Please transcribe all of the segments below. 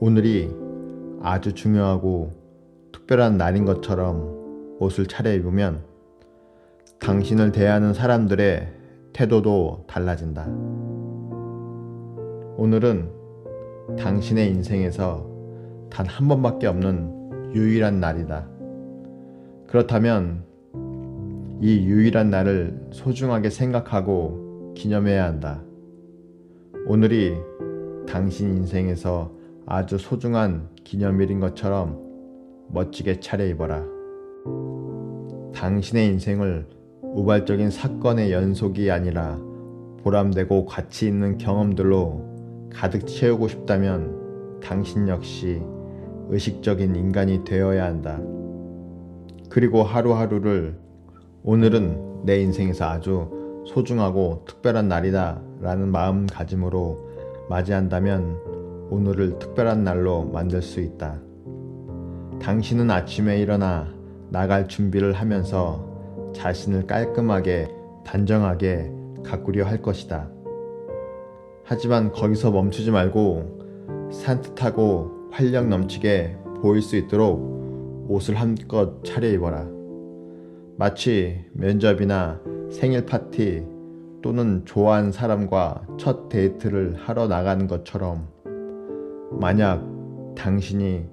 오늘이 아주 중요하고 특별한 날인 것처럼 옷을 차려입으면 당신을 대하는 사람들의 태도도 달라진다. 오늘은 당신의 인생에서 단 한 번밖에 없는 유일한 날이다. 그렇다면 이 유일한 날을 소중하게 생각하고 기념해야 한다. 오늘이 당신 인생에서 아주 소중한 기념일인 것처럼 멋지게 차려입어라. 당신의 인생을 우발적인 사건의 연속이 아니라 보람되고 가치 있는 경험들로 가득 채우고 싶다면 당신 역시 의식적인 인간이 되어야 한다. 그리고 하루하루를 오늘은 내 인생에서 아주 소중하고 특별한 날이다 라는 마음가짐으로 맞이한다면 오늘을 특별한 날로 만들 수 있다. 당신은 아침에 일어나 나갈 준비를 하면서 자신을 깔끔하게 단정하게 가꾸려 할 것이다. 하지만 거기서 멈추지 말고 산뜻하고 활력 넘치게 보일 수 있도록 옷을 한껏 차려입어라. 마치 면접이나 생일 파티 또는 좋아하는 사람과 첫 데이트를 하러 나가는 것처럼 만약 당신이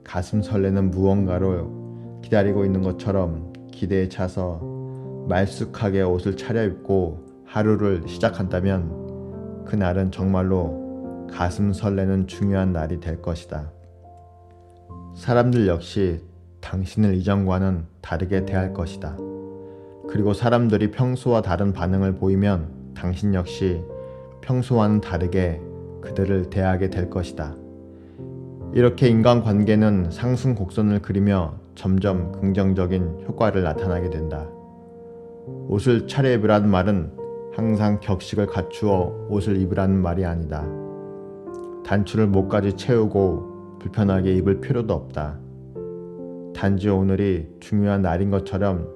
가슴 설레는 무언가를 기다리고 있는 것처럼 기대에 차서 말쑥하게 옷을 차려입고 하루를 시작한다면 그날은 정말로 가슴 설레는 중요한 날이 될 것이다. 사람들 역시 당신을 이전과는 다르게 대할 것이다. 그리고 사람들이 평소와 다른 반응을 보이면 당신 역시 평소와는 다르게 그들을 대하게 될 것이다. 이렇게 인간관계는 상승 곡선을 그리며 점점 긍정적인 효과를 나타나게 된다. 옷을 차려입으라는 말은 항상 격식을 갖추어 옷을 입으라는 말이 아니다. 단추를 목까지 채우고 불편하게 입을 필요도 없다. 단지 오늘이 중요한 날인 것처럼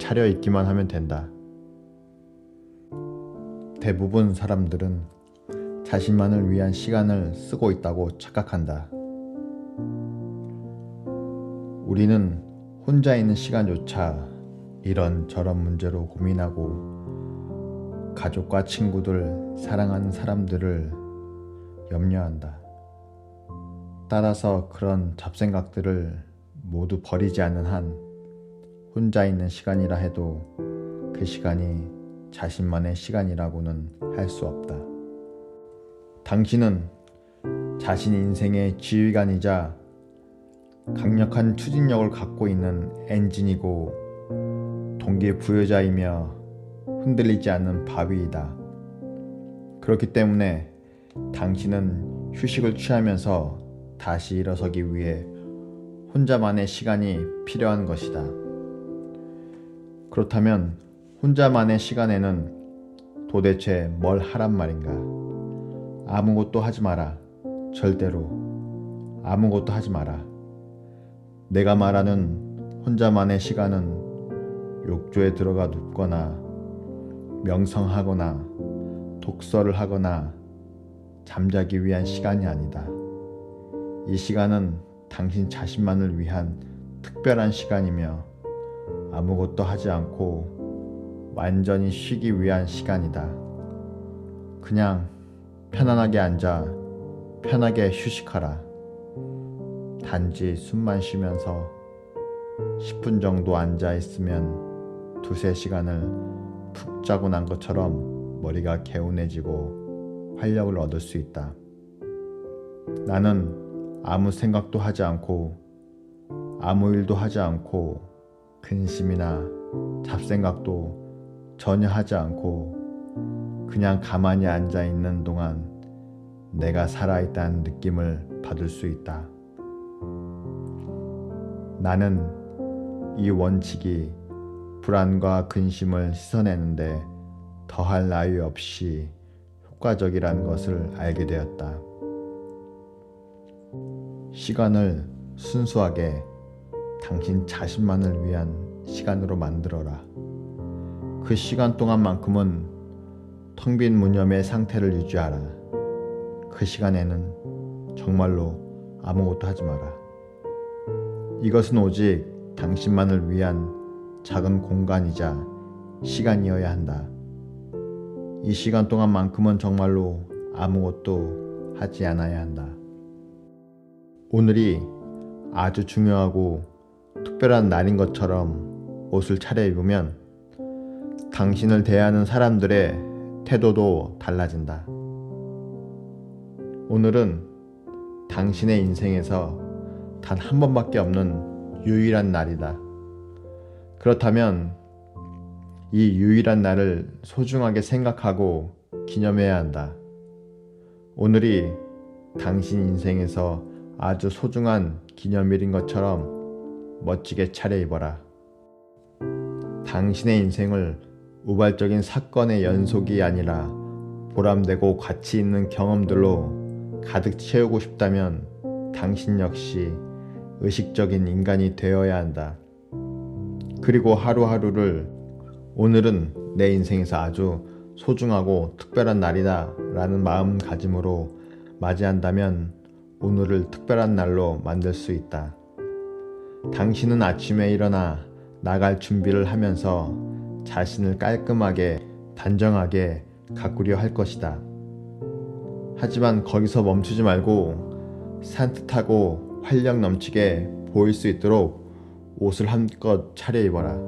차려입기만 하면 된다. 대부분 사람들은 자신만을 위한 시간을 쓰고 있다고 착각한다. 우리는 혼자 있는 시간조차 이런저런 문제로 고민하고 가족과 친구들, 사랑하는 사람들을 염려한다. 따라서 그런 잡생각들을 모두 버리지 않는 한 혼자 있는 시간이라 해도 그 시간이 자신만의 시간이라고는 할 수 없다. 당신은 자신 인생의 지휘관이자 강력한 추진력을 갖고 있는 엔진이고 동기부여자이며 흔들리지 않는 바위이다. 그렇기 때문에 당신은 휴식을 취하면서 다시 일어서기 위해 혼자만의 시간이 필요한 것이다. 그렇다면 혼자만의 시간에는 도대체 뭘 하란 말인가? 아무것도 하지 마라. 절대로 아무것도 하지 마라. 내가 말하는 혼자만의 시간은 욕조에 들어가 눕거나 명상하거나 독서를 하거나 잠자기 위한 시간이 아니다. 이 시간은 당신 자신만을 위한 특별한 시간이며 아무것도 하지 않고 완전히 쉬기 위한 시간이다. 그냥 편안하게 앉아 편하게 휴식하라. 단지 숨만 쉬면서 10분 정도 앉아 있으면 두세 시간을 푹 자고 난 것처럼 머리가 개운해지고 활력을 얻을 수 있다. 나는 아무 생각도 하지 않고 아무 일도 하지 않고 근심이나 잡생각도 전혀 하지 않고 그냥 가만히 앉아 있는 동안 내가 살아있다는 느낌을 받을 수 있다. 나는 이 원칙이 불안과 근심을 씻어내는데 더할 나위 없이 효과적이라는 것을 알게 되었다. 시간을 순수하게 당신 자신만을 위한 시간으로 만들어라. 그 시간 동안만큼은 텅 빈 무념의 상태를 유지하라. 그 시간에는 정말로 아무것도 하지 마라. 이것은 오직 당신만을 위한 작은 공간이자 시간이어야 한다. 이 시간 동안만큼은 정말로 아무것도 하지 않아야 한다. 오늘이 아주 중요하고 특별한 날인 것처럼 옷을 차려입으면 당신을 대하는 사람들의 태도도 달라진다. 오늘은 당신의 인생에서 단 한 번밖에 없는 유일한 날이다. 그렇다면 이 유일한 날을 소중하게 생각하고 기념해야 한다. 오늘이 당신 인생에서 아주 소중한 기념일인 것처럼 멋지게 차려입어라. 당신의 인생을 우발적인 사건의 연속이 아니라 보람되고 가치 있는 경험들로 가득 채우고 싶다면 당신 역시 의식적인 인간이 되어야 한다. 그리고 하루하루를 오늘은 내 인생에서 아주 소중하고 특별한 날이다 라는 마음가짐으로 맞이한다면 오늘을 특별한 날로 만들 수 있다. 당신은 아침에 일어나 나갈 준비를 하면서 자신을 깔끔하게 단정하게 가꾸려 할 것이다. 하지만 거기서 멈추지 말고 산뜻하고 활력 넘치게 보일 수 있도록 옷을 한껏 차려입어라.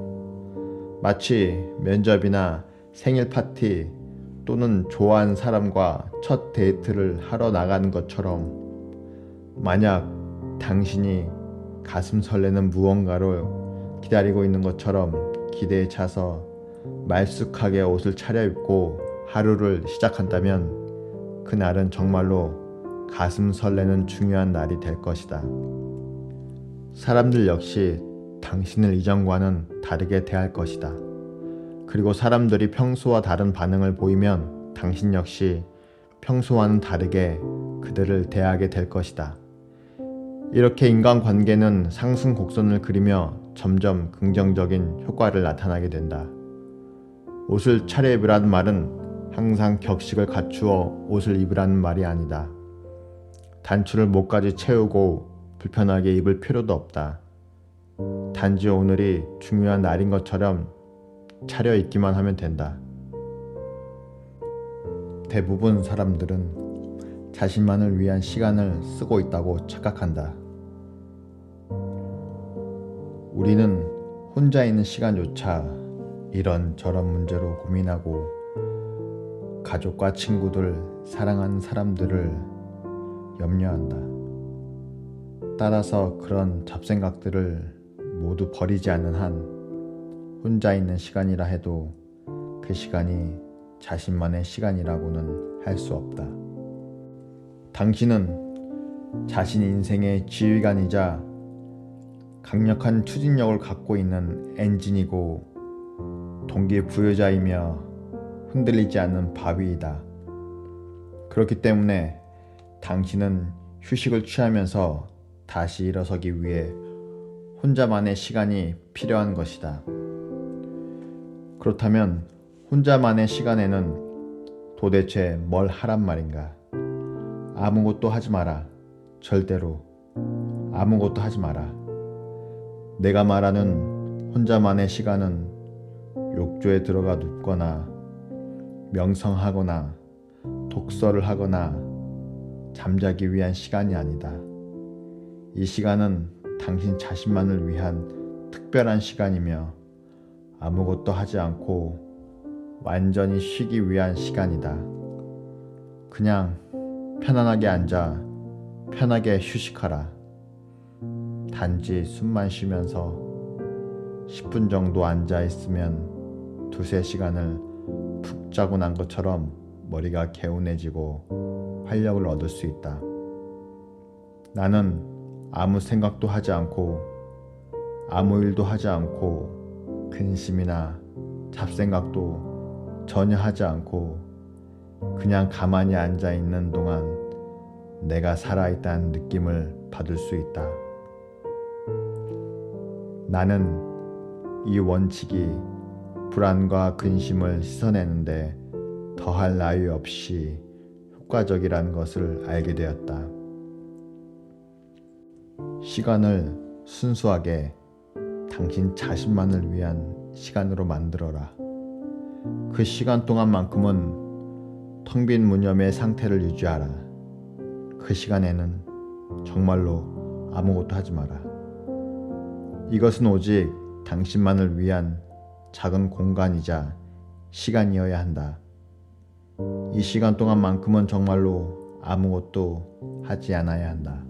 마치 면접이나 생일 파티 또는 좋아하는 사람과 첫 데이트를 하러 나가는 것처럼 만약 당신이 가슴 설레는 무언가를 기다리고 있는 것처럼 기대에 차서 말쑥하게 옷을 차려입고 하루를 시작한다면 그날은 정말로 가슴 설레는 중요한 날이 될 것이다. 사람들 역시 당신을 이전과는 다르게 대할 것이다. 그리고 사람들이 평소와 다른 반응을 보이면 당신 역시 평소와는 다르게 그들을 대하게 될 것이다. 이렇게 인간관계는 상승 곡선을 그리며 점점 긍정적인 효과를 나타나게 된다. 옷을 차려입으라는 말은 항상 격식을 갖추어 옷을 입으라는 말이 아니다. 단추를 목까지 채우고 불편하게 입을 필요도 없다. 단지 오늘이 중요한 날인 것처럼 차려입기만 하면 된다. 대부분 사람들은 자신만을 위한 시간을 쓰고 있다고 착각한다. 우리는 혼자 있는 시간조차 이런저런 문제로 고민하고 가족과 친구들, 사랑하는 사람들을 염려한다. 따라서 그런 잡생각들을 모두 버리지 않는 한 혼자 있는 시간이라 해도 그 시간이 자신만의 시간이라고는 할 수 없다. 당신은 자신 인생의 지휘관이자 강력한 추진력을 갖고 있는 엔진이고 동기부여자이며 흔들리지 않는 바위이다. 그렇기 때문에 당신은 휴식을 취하면서 다시 일어서기 위해 혼자만의 시간이 필요한 것이다. 그렇다면 혼자만의 시간에는 도대체 뭘 하란 말인가? 아무것도 하지 마라. 절대로 아무것도 하지 마라. 내가 말하는 혼자만의 시간은 욕조에 들어가 눕거나 명상하거나 독서를 하거나 잠자기 위한 시간이 아니다. 이 시간은 당신 자신만을 위한 특별한 시간이며 아무것도 하지 않고 완전히 쉬기 위한 시간이다. 그냥 편안하게 앉아 편하게 휴식하라. 단지 숨만 쉬면서 10분 정도 앉아 있으면 두세 시간을 푹 자고 난 것처럼 머리가 개운해지고 활력을 얻을 수 있다. 나는 아무 생각도 하지 않고 아무 일도 하지 않고 근심이나 잡생각도 전혀 하지 않고 그냥 가만히 앉아 있는 동안 내가 살아있다는 느낌을 받을 수 있다. 나는 이 원칙이 불안과 근심을 씻어내는데 더할 나위 없이 효과적이라는 것을 알게 되었다. 시간을 순수하게 당신 자신만을 위한 시간으로 만들어라. 그 시간 동안만큼은 텅 빈 무념의 상태를 유지하라. 그 시간에는 정말로 아무것도 하지 마라. 이것은 오직 당신만을 위한 작은 공간이자 시간이어야 한다. 이 시간 동안만큼은 정말로 아무것도 하지 않아야 한다.